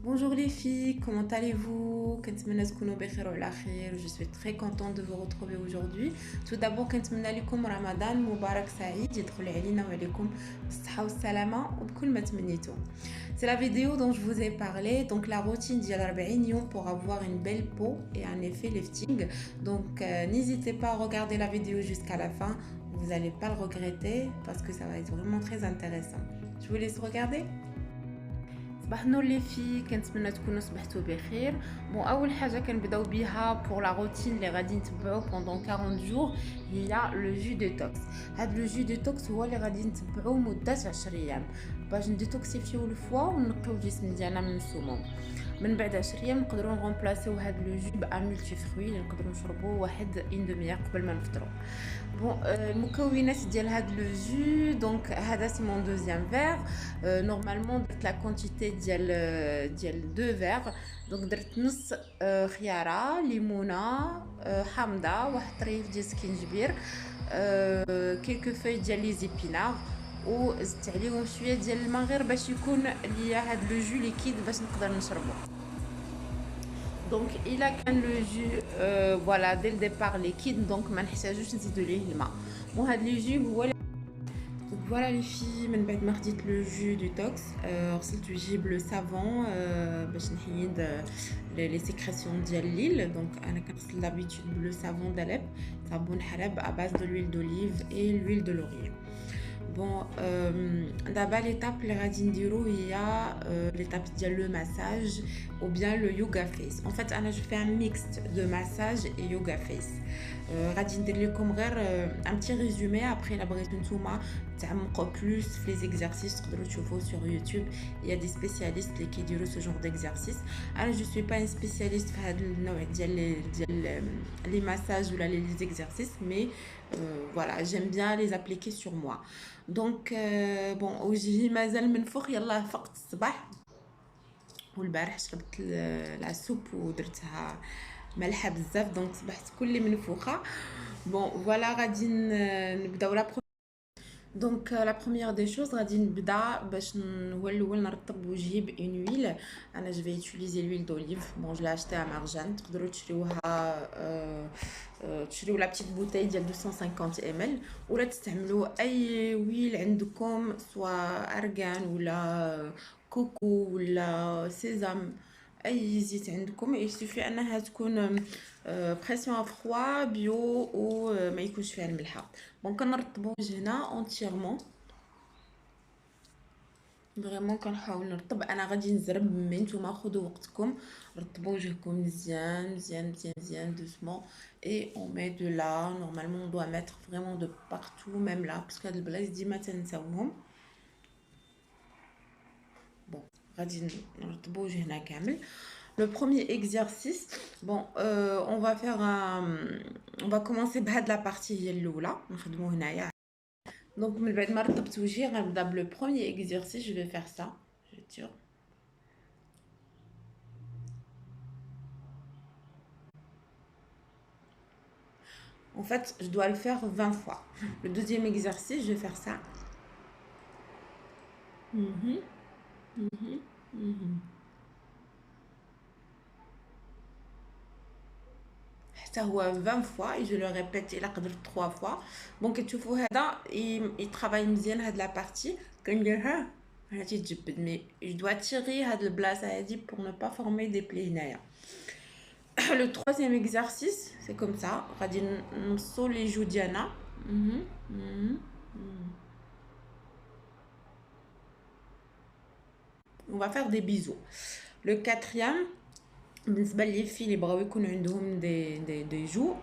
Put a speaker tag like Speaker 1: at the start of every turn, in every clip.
Speaker 1: Bonjour les filles, comment allez-vous? كنتمنى تكونوا بخير وعلى خير. Je suis très contente de vous retrouver aujourd'hui. Tout d'abord كنتمنى لكم رمضان مبارك سعيد يدخل علينا وعليكم بالصحة والسلامة وبكل ما تمنيتوا. C'est la vidéo dont je vous ai parlé, donc la routine ديال 40 يوم pour avoir une belle peau et un effet lifting. Donc n'hésitez pas à regarder la vidéo jusqu'à la fin, vous n'allez pas le regretter parce que ça va être vraiment très intéressant. Je vous laisse regarder. صباح النور لي في كنتمنى تكونوا صبحتوا بخير. بون اول حاجه كنبداو بها بور لا روتين اللي غادي نتبعو pendant 40 jours هي لو جو ديتوكس. هاد لو جو ديتوكس هو اللي غادي نتبعو مده 10 ايام باش نديتوكسيفيو الفوا ونقيو الجسم ديالنا من السموم. من بعد 10 ايام نقدروا نغومبلاسيو هاد لو جو بان ملتي فروي اللي نقدروا نشربوه واحد اون دمية قبل ما نفطروا. بون المكونات ديال هاد لو جو دونك هذا سي مون دوزيام فير. نورمالمون درت لا كونتيتي ديال دو فير. دونك درت نص خياره ليمونه حامضه واحد طريف ديال سكينجبير كيلكو فوي ديال لي زيبينار وزدت عليهم شويه ديال الماء غير باش يكون ليا هاد لو جو ليكيد باش نقدر نشربو. دونك الا كان لو جو فوالا ديال ديبار ليكيد دونك ما نحتاجوش نزيدو ليه الماء. وهاد لو جو هو Donc voilà les filles, من بعد ما خديت لو جو ديتوكس غسلت وجهي بلو سافون باش نحيد لي سيكريسيون ديال الليل. دونك انا كنغسل لابيتود بلو سافون داليب صابون حلب à base de l'huile d'olive et l'huile de laurier. Bon, d'abord l'étape اللي غادي نديرو هي l'étape ديال le massage ou bien le yoga face. En fait انا je fais un mix de massage et yoga face. غادي ندير لكم غير un petit résumé après la بغيتو نتوما تعمقوا plus في les exercices تقدروا تشوفوا sur YouTube. Il y a des spécialistes اللي كيديروا ce genre d'exercice. انا je suis pas une spécialiste في هذا النوع ديال les massages ou les exercices mais voilà, j'aime bien les appliquer sur moi. Donc bon وجهي مازال منفوخ يلا فقت الصباح والبارح شربت لا سوب ودرتها مالحه بزاف دونك صبحت كلي منفوخه. بون فوالا غادي نبداو دونك لا بروميير دي شوز غادي نبدا باش هو الاول نرطب وجهي بان ويل. انا جو في utiliser l'huile d'olive. بون جو لا acheté à Marjane تقدروا تشريوها تشريو لا بتيت بوتاي ديال 250 ml ولا تستعملوا اي ويل عندكم سواء ارغان ولا كوكو ولا سيزام اي زيت عندكم. يسوفي انها تكون بريسيون فخوا بيو وما يكونش فيها الملحه. دونك كنرطبوا وجهنا اونتيرمون فريمون كنحاول نرطب. انا غادي نزرب مي نتوما خذوا وقتكم رطبوا وجهكم مزيان مزيان مزيان مزيان doucement et on met de là. Normalement on doit mettre vraiment de partout même là parce que هاد البلايص ديما تنساوهم. bon غادي نرطبوا وجهنا كامل. Le premier exercice, bon, on va faire on va commencer بهاد la partie هي الاولى نخدموا هنايا. Donc من بعد ما رطبت وجهي غنبدا بلو premier exercice. Je vais faire ça, je tire. En fait, je dois le faire 20 fois. Le deuxième exercice, je vais faire ça. حتى هو 20 fois et je le répète إلا قدرت 3 fois. bon كتشوفوا هذا يترافاي مزيان هاد لا بارتي كنديرها هادي تجبد مي je dois tirer هاد البلاصه هادي pour ne pas former des plis هنايا. Le troisième exercice c'est comme ça. غادي نصو لي جو ديالنا. On va faire des bisous. Le quatrième بالنسبه لي في اللي بغاو يكون عندهم des joues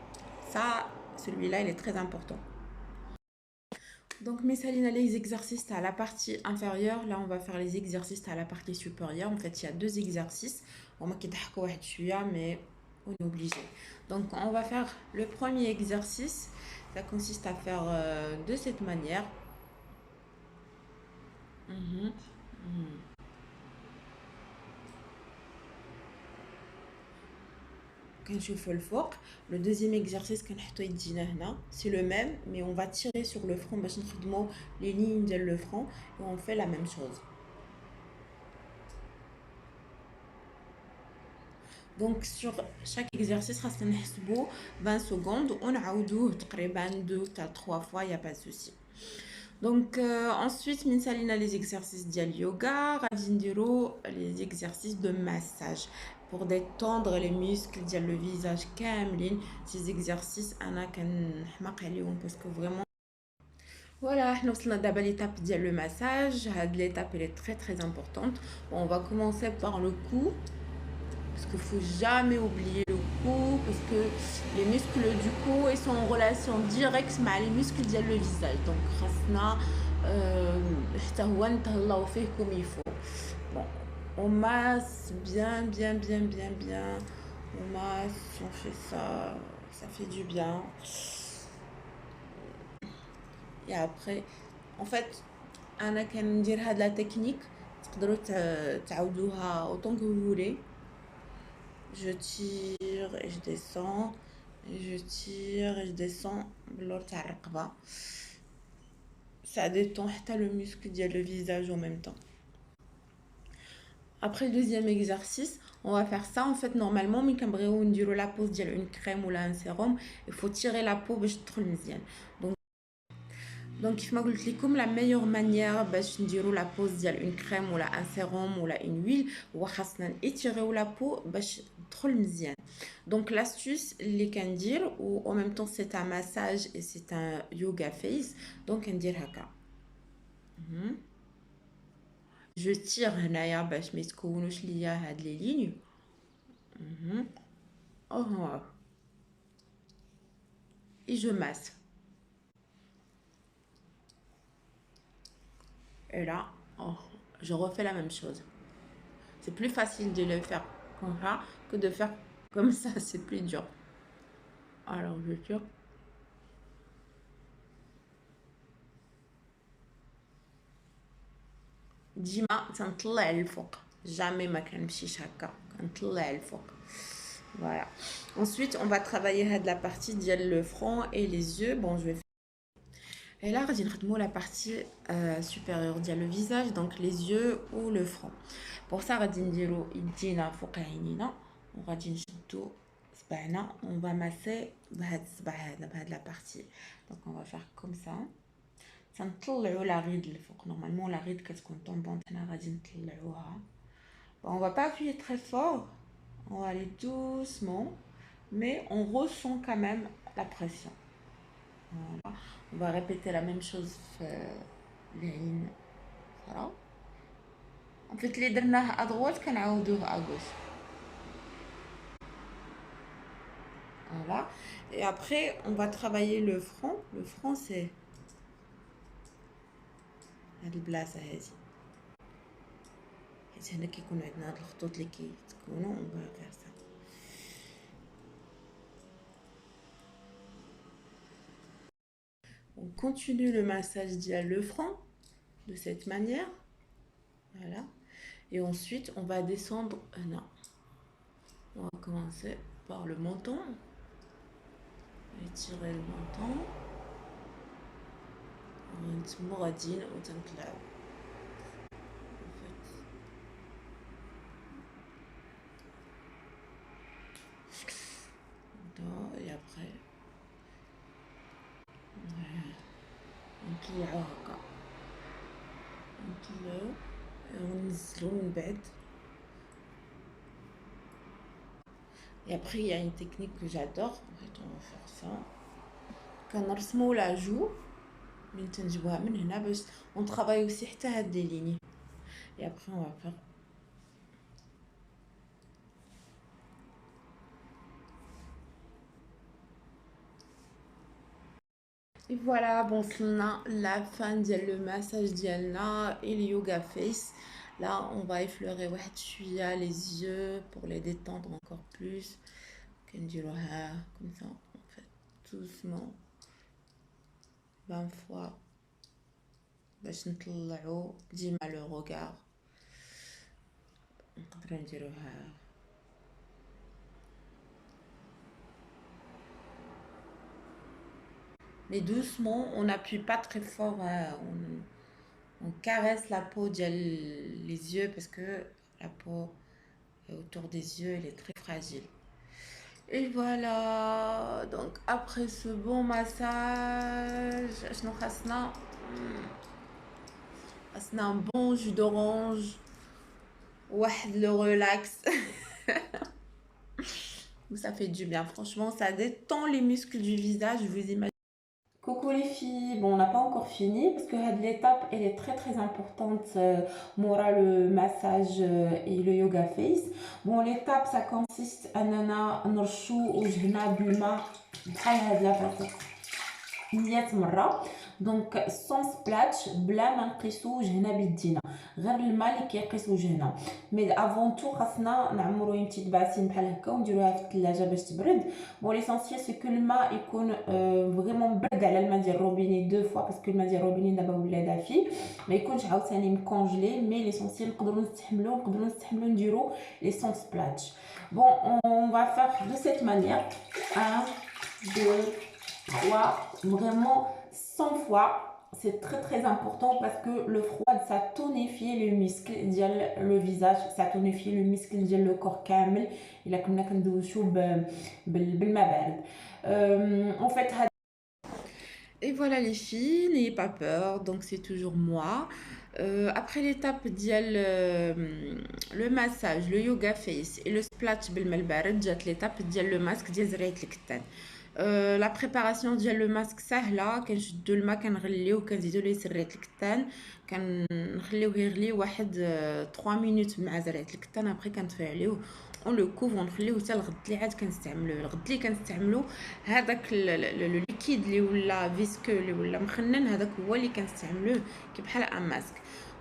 Speaker 1: ça celui-là il est très important. Donc مثالنا les exercices à la partie inférieure. Là on va faire les exercices à la partie supérieure. En fait il y a deux exercices. هما كيضحكوا واحد شويه mais on est obligé. Donc on va faire le premier exercice. Ça consiste à faire de cette manière. كنشوفوا الفوق. Le deuxième exercice كنحطوا يدينا هنا c'est le même mais on va tirer sur le front باش نخدموا les lignes ديال le front et on fait la même chose. Donc sur chaque exercice خاصنا نحسبوا 20 secondes ونعاودوه تقريبا 2 à 3 fois, il n'y a pas de souci. Donc ensuite من سالينا les exercices ديال yoga غادي نديرو les exercices de massage pour détendre les muscles ديال le visage كاملين. Ces exercices انا كنحماق عليهم parce que vraiment voilà, حنا وصلنا دابا l'étape ديال le massage. هاد l'étape elle est très très importante. Bon, on va commencer par le cou parce qu'il faut jamais oublier le cou parce que les muscles du cou ils sont en relation directe avec les muscles ديال le visage. Donc خاصنا حتى هو نتهلاو فيه comme il faut. Bon, on masse bien. On masse, on fait ça, ça fait du bien. Et après, en fait, انا كندير هاد لا تكنيك تقدروا تعاودوها autant que vous voulez. Je tire et je descends, et je tire et je descends باللور تاع الرقبه. Ça détend حتى le muscle ديال le visage en même temps. Après le deuxième exercice, on va faire ça en fait normalement mais كنبغيو نديرو la pose ديال une crème ou un sérum, il faut tirer la peau باش تدخل مزيان. Donc كيف ما قلت لكم la meilleure manière باش نديرو la pose ديال une crème ولا un sérum ولا une huile هو خاصنا نيتيريو la peau باش تدخل مزيان. Donc l'astuce اللي كندير و en même temps c'est un massage et c'est un yoga face. Donc كندير هكا. Je tire هنايا باش ما يتكونوش ليا هاد لي ليني. Et je masse. Et là, je refais la même chose. C'est plus facile de le faire comme ça que de faire comme ça, c'est plus dur. Alors je tire. ديما تنطلع للفوق jamais ما كنمشيش هكا كنطلع للفوق. Voilà. Ensuite, on va travailler de la partie ديال le front et les yeux. Bon, je vais faire. Et là, غادي نخدموا la partie supérieure ديال le visage, donc les yeux ou le front. Pour ça, غادي نديرو يدينا فوق عينينا وغادي نشدو صبعنا. On va masser بهاد الصبع هذا بهاد la partie. Donc on va faire comme ça. تنطلعوا لا غيد الفوق. Normalement, la ride كتكون tombante. هنا غادي نطلعوها. Bon, on va pas appuyer très fort. On va aller doucement, mais on ressent quand même la pression. Voilà. On va répéter la même chose. Voilà. En fait, les درناه à droite كنعاودوه à gauche. Voilà. Et après, on va travailler le front. Le front, c'est هاد البلاصة هادي. حيت هنا كيكونوا عندنا هاد الخطوط اللي كيتكونوا. On va faire ça. On continue le massage dial le front de cette manière. Voilà. Et ensuite, on va descendre. Non. On va commencer par le menton. Étirer le menton. ونتمو غاديين وتنطلعو. Et après نطلعو هكا نطلعو وننزلو من بعد. Et après il y a une technique que j'adore. En fait, on va faire ça. كنرسمو لا جو من تنجبوها من هنا باش on travaille aussi حتى هاد لي ليني. Et après on va faire et voilà, bon, وصلنا la fin ديال le massage ديالنا et le yoga face. Là, on va effleurer واحد شوية les yeux pour les détendre encore plus. كنديروها comme ça, en fait, doucement 20 fois باش نطلعو ديما le regard. نقدروا نديروها mais doucement, on n'appuie pas très fort, on caresse la peau les yeux parce que la peau autour des yeux, elle est très fragile. Et voilà, donc après ce bon massage, شنو خاصنا خاصنا un bon jus d'orange, واحد le relax. Ça fait du bien, franchement, ça détend les muscles du visage, vous imaginez. Coucou les filles, bon on n'a pas encore fini parce que l'étape elle est très très importante mora le massage et le yoga face. Bon l'étape ça consiste à nana نرشو وجهنا بالماء بحال هاد لا فاتت 100 مرة. دونك سون سبلاتش بلا ما نقيسو وجهنا بيدينا، غير الماء اللي كيقيس وجهنا. مي افون تو خاصنا نعمرو اون بتيت باسين بحال هكا ونديروها في الثلاجه باش تبرد. بون ليسونسيال سي كو الماء يكون فريمون برد على الماء ديال الروبيني دو فوا، باسكو الماء ديال الروبيني دابا ولا دافي، ما يكونش عاوتاني مكونجلي. مي ليسونسيال نقدروا نستحملو نديرو لي سون سبلاتش. بون اون va faire de cette manière 1 2 3 vraiment 100 fois. C'est très très important parce que le froid ça tonifie les muscles ديال le visage, ça tonifie le muscle ديال le corps كامل الا كنا كندوشو بالماء بارد. En fait et voilà les filles, n'ayez pas peur, donc c'est toujours moi. Après l'étape ديال le massage, le yoga face et le splash بالماء البارد جات l'étape ديال le masque ديال زريعة الكتان. لا بريباراسيون ديال لو ماسك سهله، كنشدو الماء كنغليوه كنزيدو ليه سرية الكتان كنخليوه يغلي واحد 3 مينوت مع زريعة الكتان. ابري كنتفاعليوه اون لو كوف ونخليوه حتى الغد اللي عاد كنستعملوه. الغد اللي كنستعملو هذاك لو ليكيد اللي ولا فيسكو اللي ولا مخنن، هذاك هو اللي كنستعملوه كي بحال ان ماسك.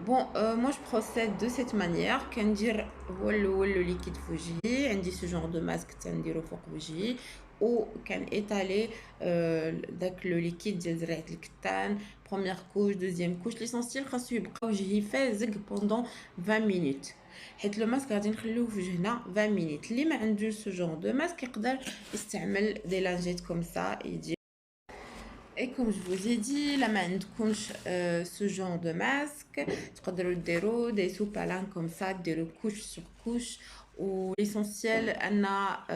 Speaker 1: بون مو جو بروسيد دو سيت مانيير، كندير هو لو ليكيد في وجهي، عندي سو جونغ دو ماسك تنديرو فوق وجهي وكان étaler داك لو ليكيد ديال زريعة الكتان. بروميير كوش دوزيام كوش. ليسونسيال خاصو يبقى وجهي فازق بوندون 20 مينوت، حيت لو ماسك غادي نخليوه في وجهنا 20 مينوت. اللي ما عندوش سو جونغ دو ماسك يقدر يستعمل دي لانجيت كوم سا يدير. Et comme je vous ai dit, là maintenant, ce genre de masque, تقدروا ديروا des sopalins comme ça, ديروا couche sur couche. Ou l'essentiel, on a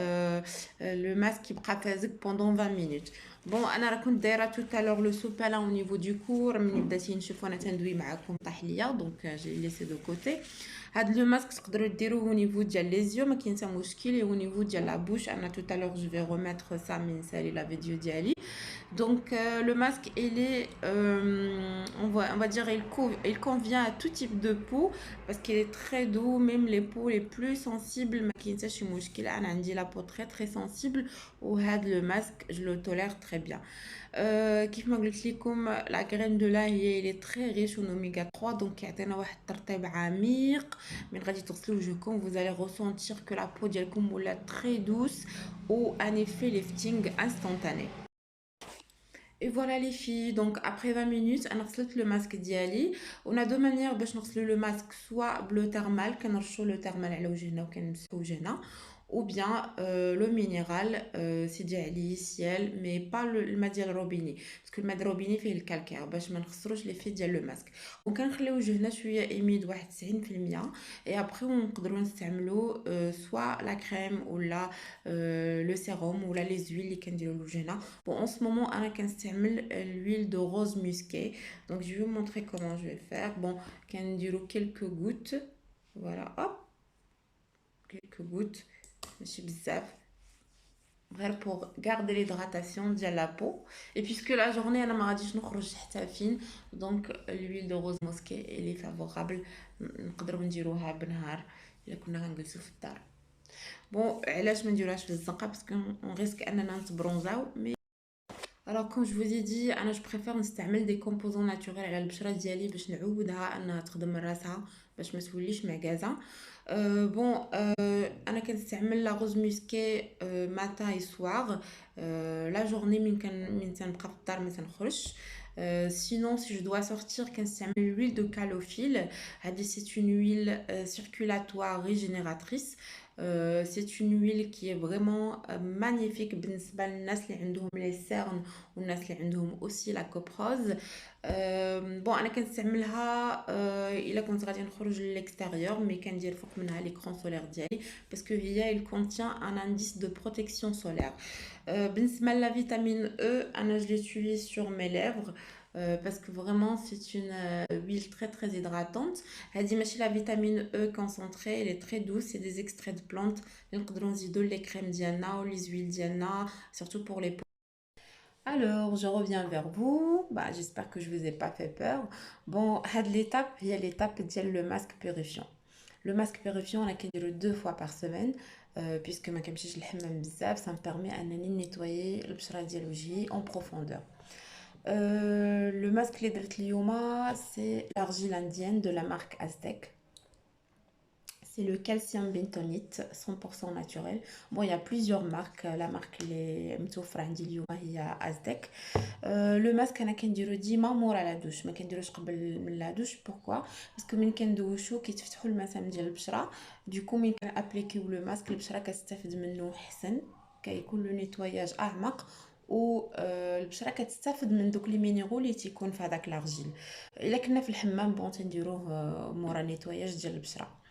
Speaker 1: le masque qui يبقى فازق pendant 20 minutes. Bon, انا راه كنت دايره tout à l'heure le sopalin au niveau du cou، ملي بديتي نشوفوا انا تندوي معكم طاح ليا، دونك j'ai laissé de côté. هاد لو ماسك تقدروا ديروه au niveau ديال les yeux، ما كاين حتى مشكل. au niveau ديال la bouche انا tout à l'heure je vais remettre ça من نسالي la vidéo ديالي. Donc le masque, on va dire, il convient à tout type de peau parce qu'il est très doux, même les peaux les plus sensibles. ما كاينش شي مشكل، انا عندي la peau très très sensible وهذا le masque je le tolère très bien. كيف ما قلت لكم la graine de l'ail il est très riche en oméga 3، donc يعطينا واحد الترطيب عميق. من غادي تغسلوا وجهكم vous allez ressentir que la peau ديالكم ولا très douce ou un effet lifting instantané. Et voilà les filles, donc après 20 minutes, on a le masque d'Yali. On a deux manières de changer le masque, soit bleu thermal, qu'on a le thermal à l'eau ou bien le minéral, c'est d'Yali, ciel, mais pas le madial robinet. Parce que le madial robinet fait le calcaire, باش ما نخسروش l'effet ديال le masque. وكنخليو وجهنا شويه humide 91%. Et après on نقدروا نستعملوا soit la crème ou la le sérum ou les huiles اللي كنديروا لوجهنا. Bon, en ce moment, انا كنستعمل l'huile de rose musquée. Donc je vais vous montrer comment je vais faire. Bon, كنديروا quelques gouttes. Voilà, hop. Quelques gouttes. ماشي بزاف. غير pour garder l'hydratation de la peau. Et puisque la journée انا ما غاديش نخرج حتى فين، donc l'huile de rose musquée elle est favorable. نقدروا نديروها بالنهار الا كنا غنجلسوا في الدار. بون علاش ما نديروهاش في الزنقه؟ باسكو اون ريسك اننا نتبرونزاو. مي alors comme je vous ai dit انا je préfère نستعمل des composants naturels على البشره ديالي باش نعودها انها تخدم من راسها باش ما توليش معكازه. بون انا كنستعمل لا روز موسكي ماتان اي سوار. لا جورني من تنبقى في الدار ما تنخرجش. Sinon, si je dois sortir, كنستعمل l'huile de calophylle. C'est une huile circulatoire régénératrice. C'est une huile qui est vraiment magnifique بالنسبة للناس اللي عندهم les cernes والناس اللي عندهم aussi la coprose. بون انا كنستعملها الا كنت غادي نخرج للاكستيريور مي كندير فوق منها ليكرون سولير ديالي باسكو هي il contient un indice de protection solaire. بالنسبه لا فيتامين E انا je l'utilise sur mes lèvres parce que vraiment c'est une huile très très hydratante. هذه ماشي la vitamine E concentrée, elle est très douce, c'est des extraits de plantes اللي نقدروا نزيدوا les crèmes ديالنا ou les huiles ديالنا surtout pour les peaux. Alors, je reviens vers vous. Bah, j'espère que je vous ai pas fait peur. Bon, had l'étape, il y a l'étape le masque purifiant. Le masque purifiant, on a qu'il deux fois par semaine. Puisque ma كنمشيش للحمام بزاف, ça me permet انني nettoyer البشرة ديال وجهي en profondeur. Le masque اللي درت اليوم, c'est l'argile indienne de la marque Aztec. C'est le calcium bentonite 100% naturel. Bon, il y a plusieurs marques. La marque اللي متوفرة عندي اليوم هي Aztec. لو ماسك انا كنديرو ديما مورا لا دوش، ما كنديروش قبل من لا دوش. بوركوا؟ باسكو من كندوشو كيتفتحوا المسام ديال البشره، دوكو من كنابليكيو لو ماسك البشره كتستافد منه حسن، كيكون لو نيتواياج اعمق و البشره كتستافد من دوك لي مينيرو اللي تيكون في هذاك لارجيل. الا كنا في الحمام بون تنديروه مورا نيتواياج ديال البشره.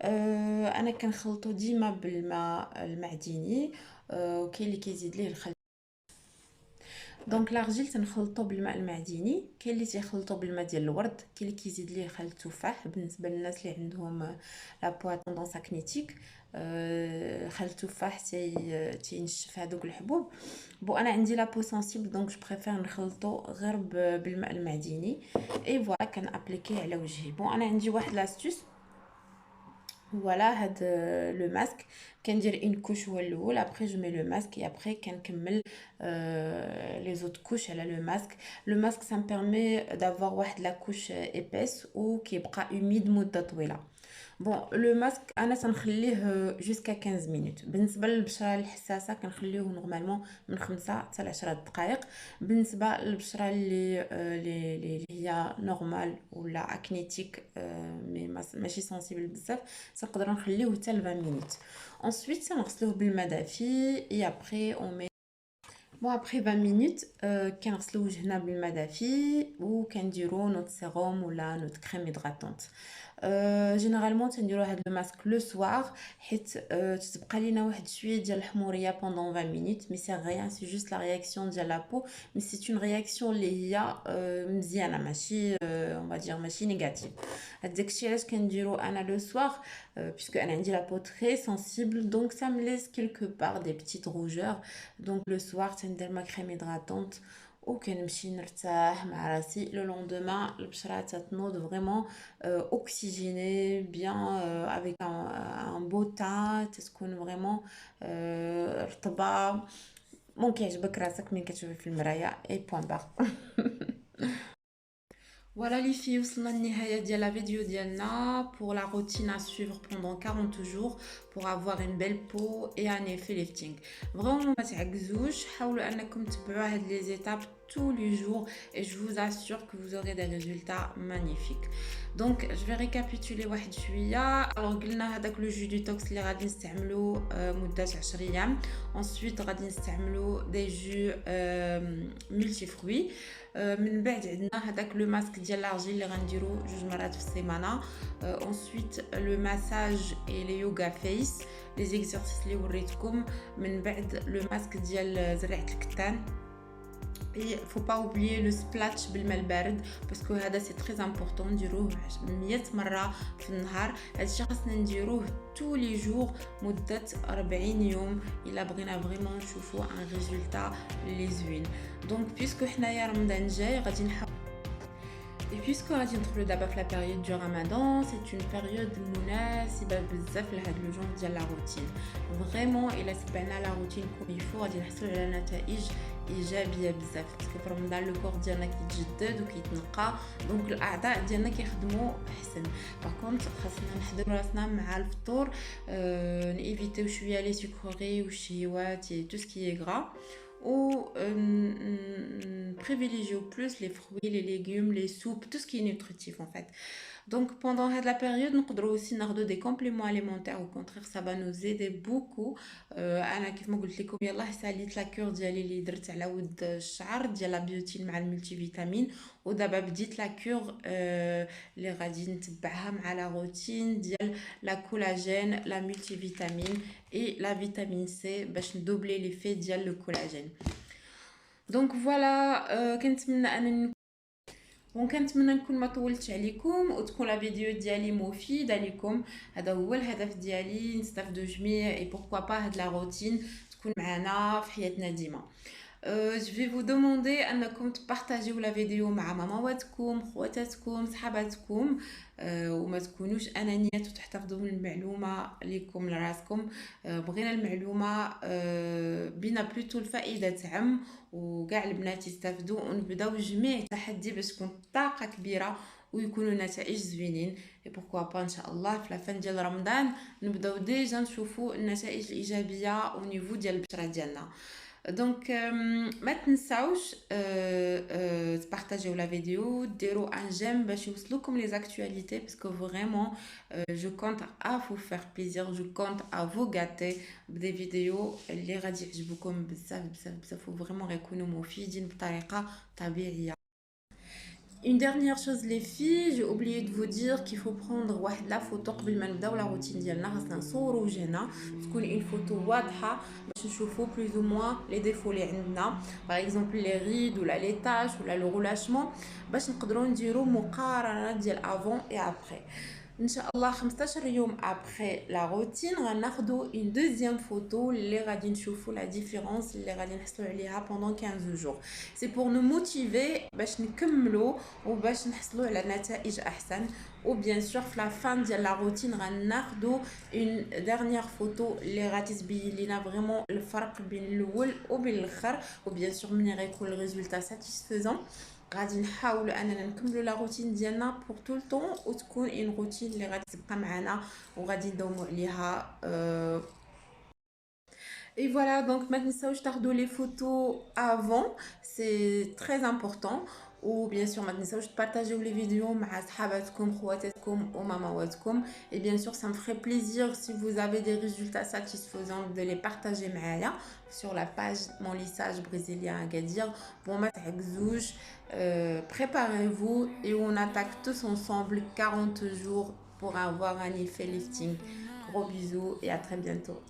Speaker 1: انا كنخلطو ديما بالماء المعدني، وكاين اللي كيزيد ليه الخل. دونك لارجيل تنخلطو بالماء المعدني، كاين اللي تيخلطو بالماء ديال الورد، كاين اللي كيزيد ليه خل التفاح بالنسبه للناس اللي عندهم لا بوا طوندونس اكنيتيك. خل التفاح تينشف هذوك الحبوب. بو انا عندي لا بو سنسيبل دونك جو بريفير نخلطو غير بالماء المعدني اي فوالا كنابليكيه على وجهي. بون انا عندي واحد لاستوس. Voilà, le masque. كندير une couche هو الاول، après je mets le masque et après كنكمل les autres couches على le masque. Le masque ça me permet d'avoir واحد la couche épaisse و كيبقى humide مدة طويلة. بون لو ماسك انا تنخليه جوسكا 15 مينوت. بالنسبه للبشره الحساسه كنخليه نورمالمون من 5 حتى ل 10 دقائق. بالنسبه للبشره اللي هي نورمال ولا اكنيتيك مي ماشي سنسيبل بزاف تنقدر نخليه حتى ل 20 مينوت. ensuite تنغسلوه بالماء دافي et après on met بون ابخي 20 مينوت كنغسلو وجهنا بالماء دافي وكنديرو نوت سيروم ولا نوت كريم هيدراتونت. جينيرالمون تنديرو هاد لو ماسك لو سوار حيت تتبقى لينا واحد شويه ديال الحموريه بوندون 20 مينوت، مي سي غيان، سي جوست لا رياكسيون ديال لا بو، مي سي اون رياكسيون اللي هي مزيانه، ماشي اون فادير ماشي نيجاتيف. داكشي علاش كنديرو انا لو سوار puisque انا عندي لا بو تري سنسيبل دونك ça me laisse quelque part des petites rougeurs. دونك لو سوار تندير ما كريم هيدراتونت وكنمشي نرتاح مع راسي. لو لوندومان البشره تتنوض فريمون اوكسيجيني بيان افيك ان بو تان، تتكون فريمون رطبه. ممكن يعجبك راسك من كتشوفي في المرايه اي بوين بار. Voilà les filles, وصلنا للنهاية ديال la vidéo ديالنا pour la routine à suivre pendant 40 jours pour avoir une belle peau et un effet lifting. Vraiment ما تعجزوش، حاولوا انكم تبعوا هاد les étapes tous les jours et je vous assure que vous aurez des résultats magnifiques. Donc je vais récapituler واحد شوية. alors قلنا هذاك لو جو ديتوكس اللي غادي نستعملو مدة 10 ايام. ensuite غادي نستعملو دي جو ملتي فروي. من بعد عندنا هذاك لو ماسك ديال لارجيل اللي غنديرو 2 مرات في السيمانه. ensuite لو مساج اي لي يوغا فيس لي زيكزارسيس اللي وريتكم. من بعد لو ماسك ديال زريعه الكتان. Et faut pas oublier le splash بالماء البارد باسكو هذا سي تري امبورطون نديروه 100 مره في النهار. هادشي خاصنا نديروه tous les jours مده 40 يوم الا بغينا فريمون نشوفوا ان ريزولتا لي زويل. دونك بيسكو حنايا رمضان جاي غادي نحاول. Et puisque غادي ندخلو دابا في لا بيريود دو رمضان، سي اون بيريود مناسبه بزاف لهاد لو جون ديال لا روتين. فريمون الا تبعنا لا روتين كوم يفو غادي نحصلوا على نتائج ايجابيه بزاف باسكو في رمضان لو كور ديالنا كيتجدد وكيتنقى، دونك الاعضاء ديالنا كيخدموا احسن. باغ خاصنا نحضروا راسنا مع الفطور، نيفيتيو شويه لي سكري والشهيوات تو سكي غرا ou privilégier au plus les fruits, les légumes, les soupes, tout ce qui est nutritif en fait. Donc pendant la période, nous pouvons aussi ناخدو des compléments alimentaires. Au contraire, ça va nous aider beaucoup. انا كيف ما قلت لكم يلاه ساليت لا كور ديالي اللي درت على ود الشعر ديال لا بيوتين مع الملتي فيتامين، ودابا بديت لا كور اللي غادي نتبعها مع لا روتين ديال لا كولاجين لا ملتي فيتامين اي لا فيتامين سي باش ندوبلي ليفي ديال لو كولاجين. دونك فوالا كنتمنى انني وكنتمنى نكون ما طولتش عليكم وتكون لا فيديو ديالي مفيده لكم. هذا هو الهدف ديالي، نستافدوا جميع اي بوركوا با هاد لا روتين تكون معنا في حياتنا ديما. Je vais vous demander انكم تبارطاجيو لا فيديو مع ماماواتكم، خواتاتكم، صحاباتكم، وما تكونوش انانيات وتحتفظوا من المعلومه ليكم لراسكم. بغينا المعلومه بينا بلوتو الفائده تعم وكاع البنات يستافدوا، ونبداو جميع التحدي باش تكون طاقه كبيره ويكونوا نتائج زوينين. اي بوركوا با ان شاء الله في لافان ديال رمضان نبداو ديجا نشوفوا النتائج الايجابيه او نيفو ديال البشره ديالنا. دونك ما تنساوش تبارطاجيو لا فيديو، ديروا ان جيم باش يوصلوكم لي زاكtualités باسكو فريمون جو كونت ا فو فير بليزير، جو كونت ا فو غاتي بدي فيديو اللي غادي يعجبوكم بزاف بزاف بزاف وفريمون غيكونوا مفيدين بطريقه طبيعيه. Une dernière chose les filles, j'ai oublié de vous dire qu'il faut prendre la photo قبل ما نبداو la routine ديالنا. خاصنا نصوروا وجهنا تكون une photo واضحه باش نشوفوا plus ou moins les défauts اللي عندنا، par exemple les rides ولا les taches ولا le relâchement، باش نقدروا نديروا مقارنه ديال avant et après. ان شاء الله 15 يوم ابري لا روتين غناخدو اون دوزيام فوتو اللي غادي نشوفوا لا ديفيرونس اللي غادي نحصلوا عليها بوندون 15 جور. سي بور نو موتيفي باش نكملوا وباش نحصلوا على نتائج احسن. وبيان سور في لا فان ديال لا روتين غناخدو اون ديرنيير فوتو اللي غادي تبين لينا فريمون الفرق بين الاول وبين الاخر. وبيان سور ملي غيكون الريزولتا ساتيسفيزون غادي نحاولوا اننا نكملوا لا روتين ديالنا بور طول طون وتكون اون روتين اللي غادي تبقى معنا وغادي ندوموا عليها. Et voilà, donc maintenant je t'arde les photos avant, c'est très important. Ou bien sûr maintenant je partage les vidéos مع صحاباتكم خواتاتكم وماماواتكم. Et bien sûr ça me ferait plaisir si vous avez des résultats satisfaisants de les partager معايا sur la page mon lissage brésilien Agadir. Bon ma تعجزوش, préparez-vous et on attaque tous ensemble 40 jours pour avoir un effet lifting. Gros bisous et à très bientôt.